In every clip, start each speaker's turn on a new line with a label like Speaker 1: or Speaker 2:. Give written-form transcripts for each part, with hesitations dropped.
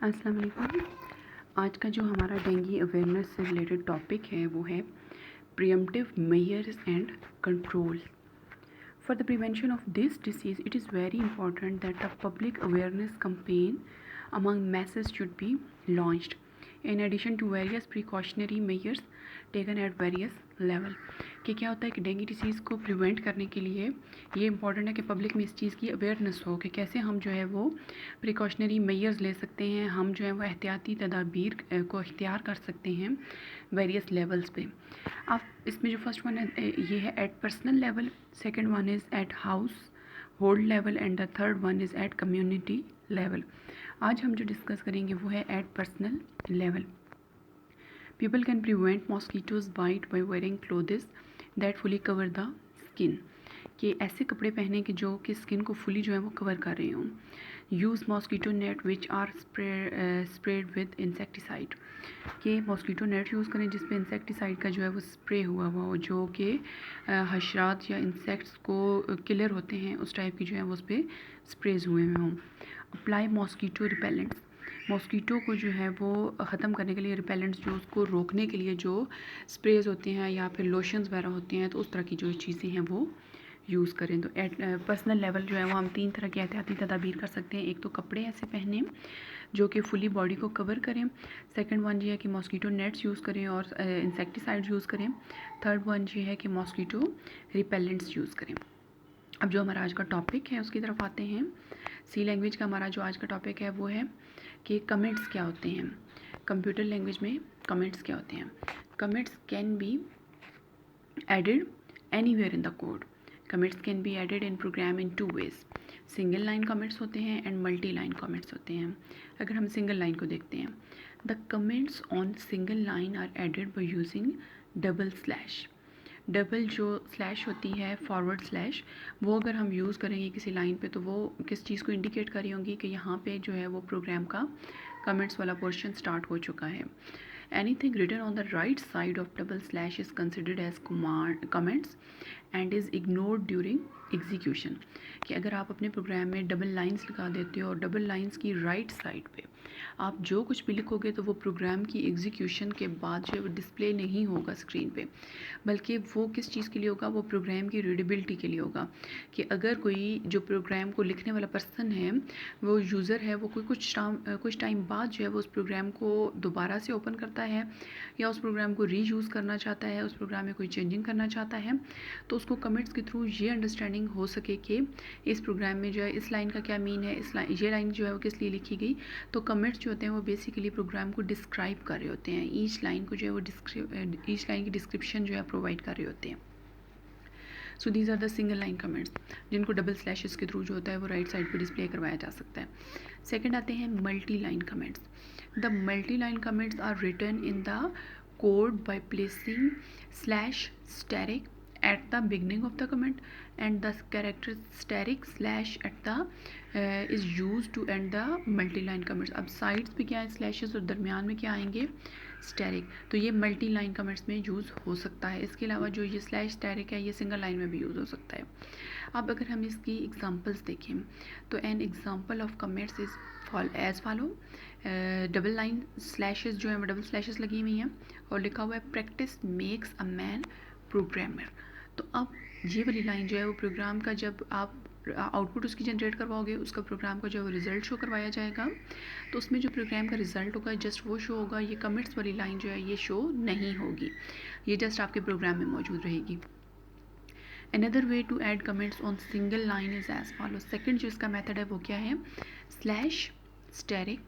Speaker 1: अस्सलाम वालेकुम। आज का जो हमारा डेंगू अवेयरनेस से रिलेटेड टॉपिक है वो है preemptive measures and control. For the prevention of this disease, it is very important that a public awareness campaign among masses should be launched, in addition to various precautionary measures taken at various level। कि क्या होता है कि dengue disease को prevent करने के लिए ये इंपॉर्टेंट है कि पब्लिक में इस चीज़ की अवेयरनेस हो कि कैसे हम जो है वो प्रिकॉशनरी मेजर्स ले सकते हैं, हम जो है वो एहतियाती तदाबीर को इख्तियार कर सकते हैं वेरियस लेवल्स पे। अब इसमें जो फर्स्ट वन है ये है at personal level, second one is at household level and the third one is at community level. आज हम जो डिस्कस करेंगे वो है at personal level. People can prevent mosquitoes bite by wearing clothes that fully cover the skin। कि ऐसे कपड़े पहने कि जो कि स्किन को फुली जो है वो कवर कर रहे हों। Use mosquito net which are spread with insecticide. कि मॉस्कीटो नेट यूज़ करें जिस पे इंसेक्टिसाइड का जो है वो स्प्रे हुआ हो, जो कि हशरात या इंसेक्ट्स को किलर होते हैं उस टाइप की जो है वो उस पर स्प्रेज हुए हों। Apply mosquito repellents. मॉस्कीटो को जो है वो ख़त्म करने के लिए रिपेलेंट्स जो उसको रोकने के लिए जो स्प्रेज होते हैं या फिर लोशंस वगैरह होते हैं तो उस तरह की जो चीज़ें हैं वो यूज़ करें। तो एट पर्सनल लेवल जो है वो हम 3 तरह की एहतियाती तदाबीर कर सकते हैं। एक तो कपड़े ऐसे पहने जो कि फुली बॉडी को कवर करें। सेकंड वन ये है कि मॉस्कीटो नेट्स यूज़ करें और इंसेक्टिसाइड्स यूज़ करें। थर्ड वन ये है कि मॉस्कीटो रिपेलेंट्स यूज़ करें। अब जो हमारा आज का टॉपिक है उसकी तरफ आते हैं। सी लैंग्वेज का हमारा जो आज का टॉपिक है वो है कि कमेंट्स क्या होते हैं। कंप्यूटर लैंग्वेज में कमेंट्स क्या होते हैं। Comments can be added anywhere in the code. Comments can be added in program in 2 ways. Single line comments होते हैं एंड मल्टी लाइन कमेंट्स होते हैं। अगर हम सिंगल लाइन को देखते हैं, the comments on single line are added by using double slash. Double जो स्लैश होती है फॉरवर्ड स्लैश, वो अगर हम यूज़ करेंगे किसी लाइन पे तो वो किस चीज़ को इंडिकेट कर रही होंगी कि यहाँ पे जो है वो प्रोग्राम का कमेंट्स वाला पोर्शन स्टार्ट हो चुका है। Anything written on the right side of double slash is considered as comments and is ignored during execution. कि अगर आप अपने प्रोग्राम में डबल लाइंस लगा देते हो और डबल लाइंस की राइट साइड पे आप जो कुछ भी लिखोगे तो वो प्रोग्राम की एग्जीक्यूशन के बाद जो है वो डिस्प्ले नहीं होगा स्क्रीन पे, बल्कि वो किस चीज़ के लिए होगा, वो प्रोग्राम की रीडेबिलिटी के लिए होगा। कि अगर कोई जो प्रोग्राम को लिखने वाला पर्सन है वो यूज़र है, वो कोई कुछ टाइम बाद जो है वो उस प्रोग्राम को दोबारा से ओपन करता है या उस प्रोग्राम को रीयूज़ करना चाहता है, उस प्रोग्राम में कोई चेंजिंग करना चाहता है, तो उसको कमेंट्स के थ्रू ये अंडरस्टैंडिंग हो सके कि इस प्रोग्राम में जो है इस लाइन का क्या मीन है, ये लाइन जो है वो किस लिए लिखी गई। तो कमेंट्स जो होते हैं वो बेसिकली प्रोग्राम को डिस्क्राइब कर रहे होते हैं। ईच लाइन को जो है वो ईच लाइन की डिस्क्रिप्शन जो है प्रोवाइड कर रहे होते हैं। So these are the single line comments जिनको डबल स्लैशेस के थ्रू जो होता है वो राइट साइड पे डिस्प्ले करवाया जा सकता है। सेकंड आते हैं multi line comments. The multi line comments are written in the code by placing slash asterisk at the beginning of the comment and the character steric slash at the is used to end the multi-line comments। अब sides पे क्या है slashes और दरमियान में क्या आएंगे steric, तो ये मल्टी लाइन कमेंट्स में यूज़ हो सकता है। इसके अलावा जो ये स्लैश स्टेरिक है ये सिंगल लाइन में भी यूज़ हो सकता है। अब अगर हम इसकी एग्जांपल्स देखें तो an example of comments is as follow. Double line slashes जो है डबल स्लैशेस लगी हुई हैं और लिखा हुआ है practice makes a man programmer. तो अब ये वाली लाइन जो है वो प्रोग्राम का जब आप आउटपुट उसकी जनरेट करवाओगे उसका प्रोग्राम का जो रिज़ल्ट शो करवाया जाएगा तो उसमें जो प्रोग्राम का रिज़ल्ट होगा जस्ट वो शो होगा। ये कमेंट्स वाली लाइन जो है ये शो नहीं होगी, ये जस्ट आपके प्रोग्राम में मौजूद रहेगी। Another way to add comments on single line is as follow. Second जो इसका मेथड है वो क्या है slash asterisk,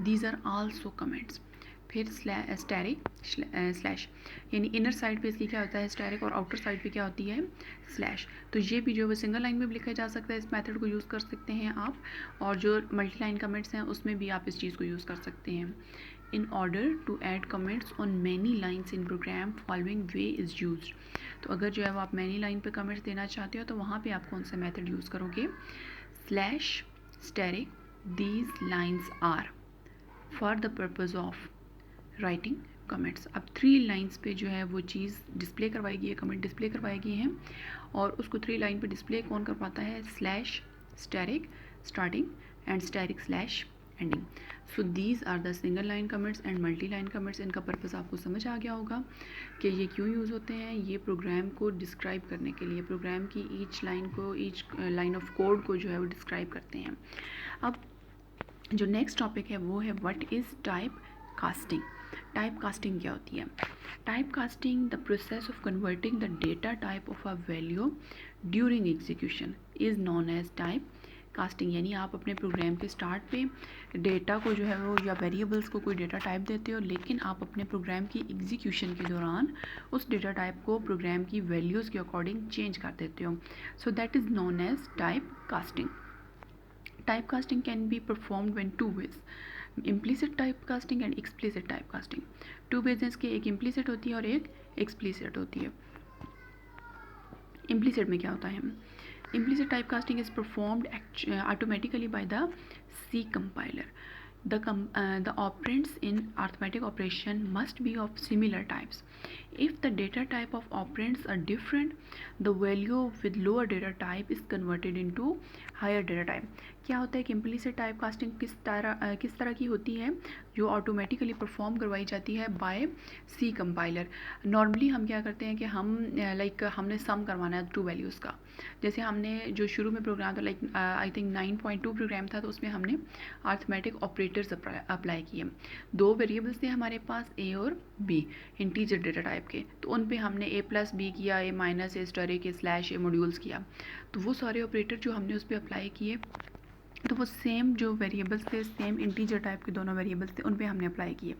Speaker 1: these are also comments. फिर स्टैरिक स्लैश, यानी इनर साइड पे इसकी क्या होता है स्टैरिक और आउटर साइड पे क्या होती है स्लैश। तो ये भी जो है सिंगल लाइन में भी लिखा जा सकता है, इस मेथड को यूज़ कर सकते हैं आप, और जो मल्टी लाइन कमेंट्स हैं उसमें भी आप इस चीज़ को यूज़ कर सकते हैं। In order to add comments on many lines in program following way is use. तो अगर जो है वो आप मैनी लाइन पे कमेंट्स देना चाहते हो तो वहाँ पे आप कौन सा मेथड यूज़ करोगे slash asterisk, these lines are for the purpose of writing comments. अब 3 लाइन्स पे जो है वो चीज़ डिस्प्ले करवाएगी, ये कमेंट डिस्प्ले करवाए गए हैं और उसको 3 लाइन पे डिस्प्ले कौन करवाता है slash asterisk starting and asterisk slash ending. So these are the single line comments and multi line comments. इनका पर्पज़ आपको समझ आ गया होगा कि ये क्यों यूज़ होते हैं. ये प्रोग्राम को डिस्क्राइब करने के लिए, प्रोग्राम की ईच लाइन ऑफ कोड को जो है वो डिस्क्राइब करते हैं. अब जो नेक्स्ट टॉपिक है वो है what is type casting. Type casting क्या होती है? Type casting the process of converting the data type of a value during execution is known as type casting. यानी आप अपने प्रोग्राम के स्टार्ट पे डेटा को जो है वो या वेरिएबल्स को कोई डेटा टाइप देते हो, लेकिन आप अपने प्रोग्राम की एग्जीक्यूशन के दौरान उस डेटा टाइप को प्रोग्राम की वैल्यूज़ के अकॉर्डिंग चेंज कर देते हो. So that is known as type casting. Typecasting can be performed when two ways, implicit typecasting and explicit typecasting. Two ways इसके, एक implicit होती है और एक explicit होती है. Implicit में क्या होता है? Implicit typecasting is performed automatically by the C compiler. The operands in arithmetic operation must be of similar types. If the data type of operands are different, the value with lower data type is converted into higher data type. क्या होता है कि implicit type casting किस तरह की होती है? जो ऑटोमेटिकली परफॉर्म करवाई जाती है बाय सी कंपाइलर. नॉर्मली हम क्या करते हैं कि हम हमने सम करवाना है टू वैल्यूज़ का. जैसे हमने जो शुरू में प्रोग्राम था आई थिंक 9.2 प्रोग्राम था, तो उसमें हमने अर्थमेटिक ऑपरेटर्स अप्लाई किए. दो वेरिएबल्स थे हमारे पास, ए और बी, इंटीजर डेटा टाइप के. तो उन पे हमने ए प्लस बी किया, ए minus A star A K slash A modules किया. तो वो सारे ऑपरेटर जो हमने उस पर अप्लाई किए, तो वो सेम जो वेरिएबल्स थे, सेम इंटीजर टाइप के दोनों वेरिएबल्स थे, उन पे हमने अप्लाई किए.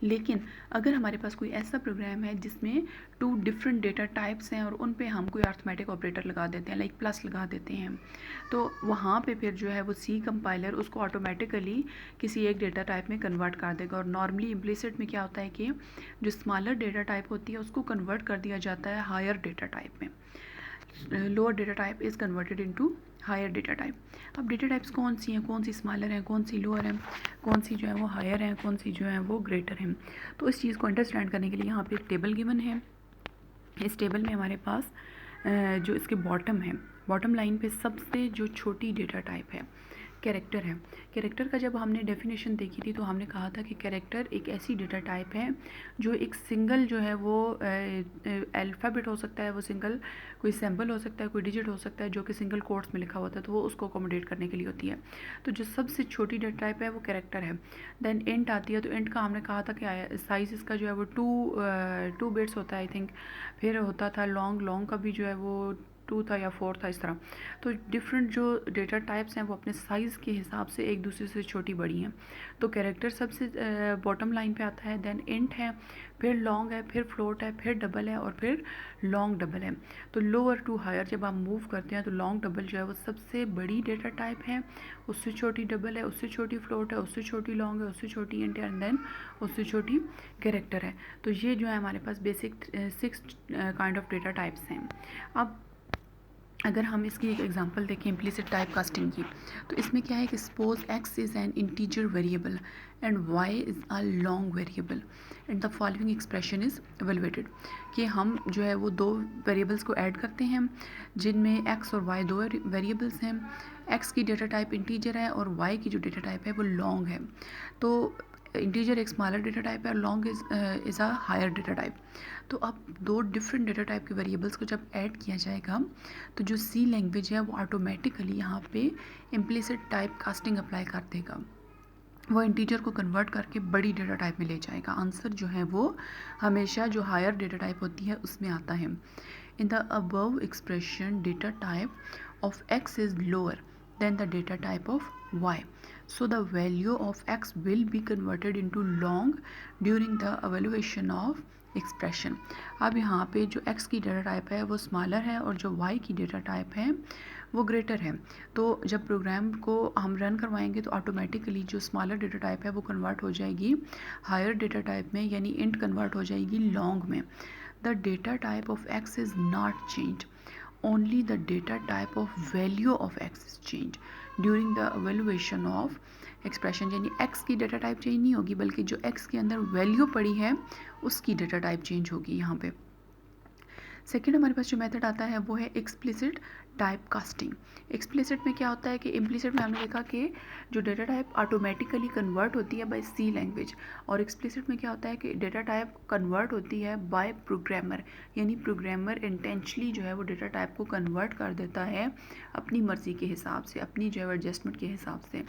Speaker 1: लेकिन अगर हमारे पास कोई ऐसा प्रोग्राम है जिसमें टू डिफरेंट डेटा टाइप्स हैं और उन पे हम कोई अर्थमेटिक ऑपरेटर लगा देते हैं, लाइक प्लस लगा देते हैं, तो वहाँ पे फिर जो है वो सी कंपाइलर उसको ऑटोमेटिकली किसी एक डेटा टाइप में कन्वर्ट कर देगा. और नॉर्मली इम्प्लिसिट में क्या होता है कि जो स्मॉलर डेटा टाइप होती है उसको कन्वर्ट कर दिया जाता है हायर डेटा टाइप में. Lower data type is converted into higher data type. अब डेटा टाइप्स कौन सी हैं, कौन सी स्मॉलर हैं, कौन सी लोअर हैं, कौन सी जो है वो हायर हैं, कौन सी जो है वो ग्रेटर हैं. तो इस चीज़ को अंडरस्टैंड करने के लिए यहाँ पे एक टेबल गिवन है. इस टेबल में हमारे पास जो इसके बॉटम है, बॉटम लाइन पे सबसे जो छोटी डेटा टाइप है कैरेक्टर है. कैरेक्टर का जब हमने डेफिनेशन देखी थी तो हमने कहा था कि कैरेक्टर एक ऐसी डेटा टाइप है जो एक सिंगल जो है वो अल्फ़ाबेट हो सकता है, वो सिंगल कोई सिंबल हो सकता है, कोई डिजिट हो सकता है जो कि सिंगल कोट्स में लिखा होता है, तो वो उसको अकोमोडेट करने के लिए होती है. तो जो सबसे छोटी डेटा टाइप है वो कैरेक्टर है. देन इंट आती है. तो इंट का हमने कहा था कि साइज़ इसका जो है वो टू बिट्स होता है आई थिंक. फिर होता था लॉन्ग का भी जो है वो 2 था या 4 था, इस तरह. तो डिफरेंट जो डेटा टाइप्स हैं वो अपने साइज़ के हिसाब से एक दूसरे से छोटी बड़ी हैं. तो कैरेक्टर सबसे बॉटम लाइन पे आता है. देन इंट है, फिर लॉन्ग है, फिर फ्लोट है, फिर डबल है और फिर लॉन्ग डबल है. तो लोअर टू हायर जब आप मूव करते हैं तो लॉन्ग डबल जो है वो सबसे बड़ी डेटा टाइप है, उससे छोटी डबल है, उससे छोटी फ्लोट है, उससे छोटी लॉन्ग है, उससे छोटी इंट है एंड देन उससे छोटी कैरेक्टर है. तो ये जो है हमारे पास basic 6 kind of data types हैं. अब अगर हम इसकी एक एग्जांपल देखें इम्प्लिसिट टाइप कास्टिंग की, तो इसमें क्या है कि suppose x is an integer variable and y is a long variable and the following expression is evaluated. कि हम जो है वो दो वेरिएबल्स को ऐड करते हैं जिनमें x और y दो वेरिएबल्स हैं. x की डेटा टाइप इंटीजर है और y की जो डेटा टाइप है वो लॉन्ग है. तो इंटीजर एक स्मॉलर डेटा टाइप है और long is a higher data type. तो अब दो डिफरेंट डेटा टाइप के वेरिएबल्स को जब ऐड किया जाएगा तो जो सी लैंग्वेज है वो ऑटोमेटिकली यहाँ पे इम्प्लिसिट टाइप कास्टिंग अप्लाई कर देगा. वो इंटीजर को कन्वर्ट करके बड़ी डेटा टाइप में ले जाएगा. आंसर जो है वो हमेशा जो हायर डेटा टाइप होती है उसमें आता है. In the above expression data type of x is lower than the data type of y. So the value of x will be converted into long during the evaluation of expression. अब यहाँ पे जो x की data type है वो smaller है और जो y की डेटा टाइप है वो ग्रेटर है. तो जब प्रोग्राम को हम रन करवाएंगे तो ऑटोमेटिकली जो स्मॉलर डेटा टाइप है वो कन्वर्ट हो जाएगी हायर डेटा टाइप में, यानी इंट कन्वर्ट हो जाएगी लॉन्ग में. The data type of x is not change, only the data type of value of x is changed during the evaluation of expression. यानी x की data type change नहीं होगी बल्कि जो x के अंदर वैल्यू पड़ी है उसकी डेटा टाइप चेंज होगी यहाँ पे. सेकेंड हमारे पास जो मेथड आता है वो है एक्सप्लिसिट टाइप कास्टिंग। एक्सप्लिसिट में क्या होता है कि इम्प्लिसिट में हमने देखा कि जो डेटा टाइप ऑटोमेटिकली कन्वर्ट होती है बाय सी लैंग्वेज, और एक्सप्लिसिट में क्या होता है कि डेटा टाइप कन्वर्ट होती है बाय प्रोग्रामर, यानी प्रोग्रामर इंटेंशनली जो है वो डेटा टाइप को कन्वर्ट कर देता है अपनी मर्ज़ी के हिसाब से, अपनी जो है एडजस्टमेंट के हिसाब से।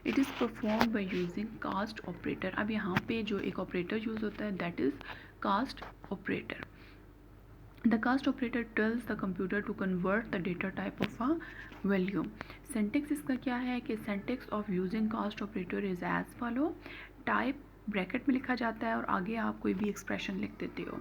Speaker 1: It is perform by using cast operator. अब यहाँ पे जो एक ऑपरेटर यूज़ होता है that is cast operator. The cast operator tells the computer to convert the data type of a value. Syntax इसका क्या है कि syntax of using cast operator is as follow. Type bracket में लिखा जाता है और आगे आप कोई भी एक्सप्रेशन लिख देते हो।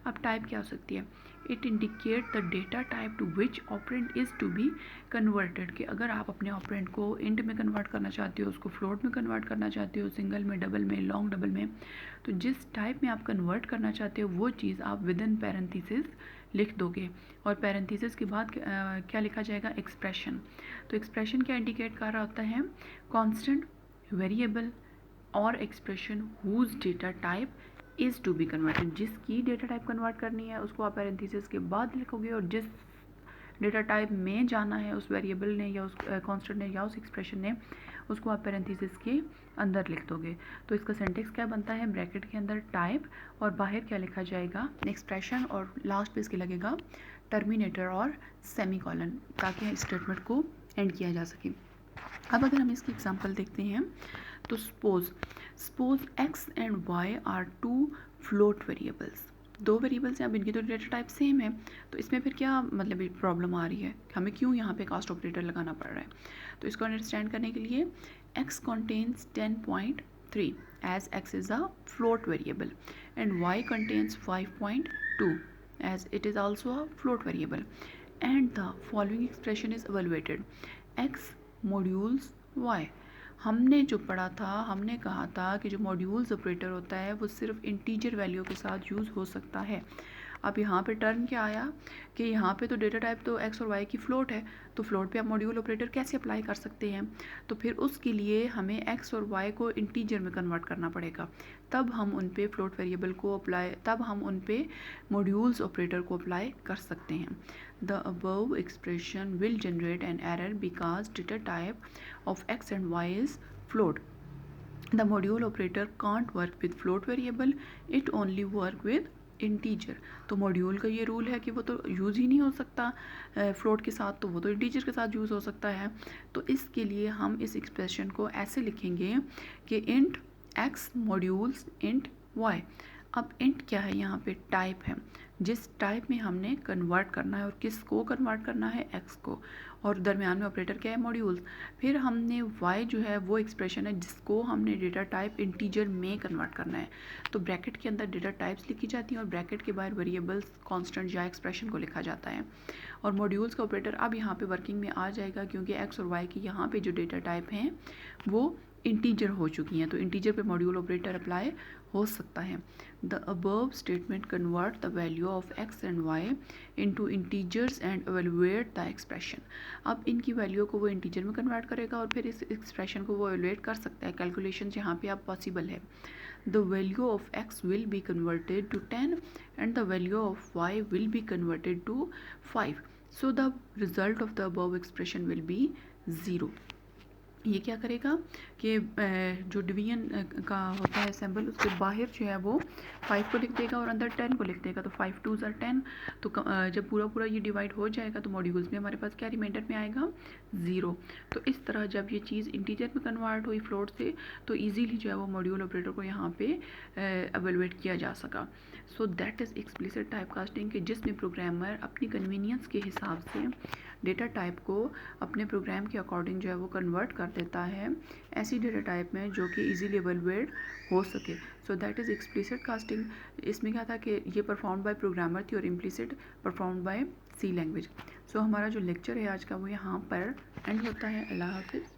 Speaker 1: अब टाइप क्या हो सकती है? It indicate the data type to which operand is to be converted, कि अगर आप अपने ऑपरेंड को इंट में कन्वर्ट करना चाहते हो, उसको फ्लोट में कन्वर्ट करना चाहते हो, सिंगल में, डबल में, लॉन्ग डबल में, तो जिस टाइप में आप कन्वर्ट करना चाहते हो वो चीज़ आप विद इन पैरेंथेसिस लिख दोगे, और पैरेंथेसिस के बाद क्या लिखा जाएगा? एक्सप्रेशन। तो एक्सप्रेशन क्या इंडिकेट कर रहा होता है? कांस्टेंट, वेरिएबल और expression whose data type is to be converted. जिसकी डेटा टाइप कन्वर्ट करनी है उसको आप पैरेंथेसिस के बाद लिखोगे, और जिस डेटा टाइप में जाना है उस वेरिएबल ने या उस कांस्टेंट ने या उस एक्सप्रेशन ने, उसको आप पैरेंथेसिस के अंदर लिख दोगे। तो इसका सिंटेक्स क्या बनता है? ब्रैकेट के अंदर टाइप और बाहर क्या लिखा जाएगा? एक्सप्रेशन, और लास्ट पे इसके लगेगा टर्मिनेटर और सेमीकोलन, ताकि स्टेटमेंट को एंड किया जा सके। अब अगर हम इसकी एग्जांपल देखते हैं तो suppose x and y are two float variables. दो वेरिएबल्स हैं, अब इनकी तो डेटा टाइप सेम है, तो इसमें फिर क्या मतलब प्रॉब्लम आ रही है, हमें क्यों यहाँ पे कास्ट ऑपरेटर लगाना पड़ रहा है? तो इसको अंडरस्टैंड करने के लिए x contains 10.3 as x is a float variable and y contains 5.2 as it is also a float variable, and the following expression is evaluated x modules y। हमने जो पढ़ा था, हमने कहा था कि जो मॉड्यूल्स ऑपरेटर होता है वो सिर्फ इंटीजर वैल्यू के साथ यूज़ हो सकता है। अब यहाँ पे टर्म क्या आया कि यहाँ पे तो डेटा टाइप तो x और y की फ्लोट है, तो फ्लोट पे आप मॉड्यूल ऑपरेटर कैसे अप्लाई कर सकते हैं? तो फिर उसके लिए हमें x और y को इंटीजर में कन्वर्ट करना पड़ेगा, तब हम उन पे फ्लोट वेरिएबल को अप्लाई, तब हम उन पे मॉड्यूल्स ऑपरेटर को अप्लाई कर सकते हैं। The above expression will generate an error because data type of x and y is float. The module operator can't work with float variable, it only work with integer. तो module का ये rule है कि वो तो use ही नहीं हो सकता फ्लोट के साथ, तो वो तो इंटीजर के साथ यूज़ हो सकता है। तो इसके लिए हम इस एक्सप्रेशन को ऐसे लिखेंगे कि int x modules int y। अब इंट क्या है? यहाँ पे टाइप है, जिस टाइप में हमने कन्वर्ट करना है, और किस को कन्वर्ट करना है? x को, और दरमियान में ऑपरेटर क्या है? मॉड्यूल्स। फिर हमने y जो है वो एक्सप्रेशन है जिसको हमने डेटा टाइप इंटीजर में कन्वर्ट करना है, तो ब्रैकेट के अंदर डेटा टाइप्स लिखी जाती हैं और ब्रैकेट के बाहर वेरिएबल्स, कांस्टेंट या एक्सप्रेशन को लिखा जाता है। और मॉड्यूल्स का ऑपरेटर अब यहाँ पे वर्किंग में आ जाएगा, क्योंकि x और y की यहाँ पे जो डेटा टाइप हैं वो इंटीजर हो चुकी हैं, तो इंटीजर पे मॉड्यूल ऑपरेटर अप्लाई हो सकता है। The above statement convert the value of x and y into integers and evaluate the expression. अब इनकी वैल्यू को वो इंटीजर में कन्वर्ट करेगा और फिर इस एक्सप्रेशन को वो एवेलुएट कर सकता है। कैलकुलेशन यहाँ पे अब पॉसिबल है। The value of x will be converted to 10 and the value of y will be converted to 5, so the result of the above expression will be 0। ये क्या करेगा कि जो डिवीजन का होता है सिंबल, उसके बाहर जो है वो 5 को लिख देगा और अंदर 10 को लिख देगा, तो 5 2 ज़र 10। तो जब पूरा पूरा ये डिवाइड हो जाएगा तो मॉड्यूल्स में हमारे पास क्या रिमाइंडर में आएगा? 0। तो इस तरह जब ये चीज़ इंटीजर में कन्वर्ट हुई फ्लोट से, तो ईजीली जो है वो मॉड्यूल ऑपरेटर को यहाँ पे एवेलुएट किया जा सका। सो that is explicit type casting, कि जिसमें प्रोग्रामर अपनी कन्वीनियंस के हिसाब से डेटा टाइप को अपने प्रोग्राम के अकॉर्डिंग जो है वो कन्वर्ट कर देता है ऐसी डेटा टाइप में जो कि इजीली एवेलुएट हो सके। सो दैट इज़ एक्सप्लिसिट कास्टिंग। इसमें क्या था कि ये परफॉर्म बाय प्रोग्रामर थी और implicit perform by C language. So हमारा जो लेक्चर है आज का वो यहाँ पर एंड होता है। अल्लाह हाफिज़।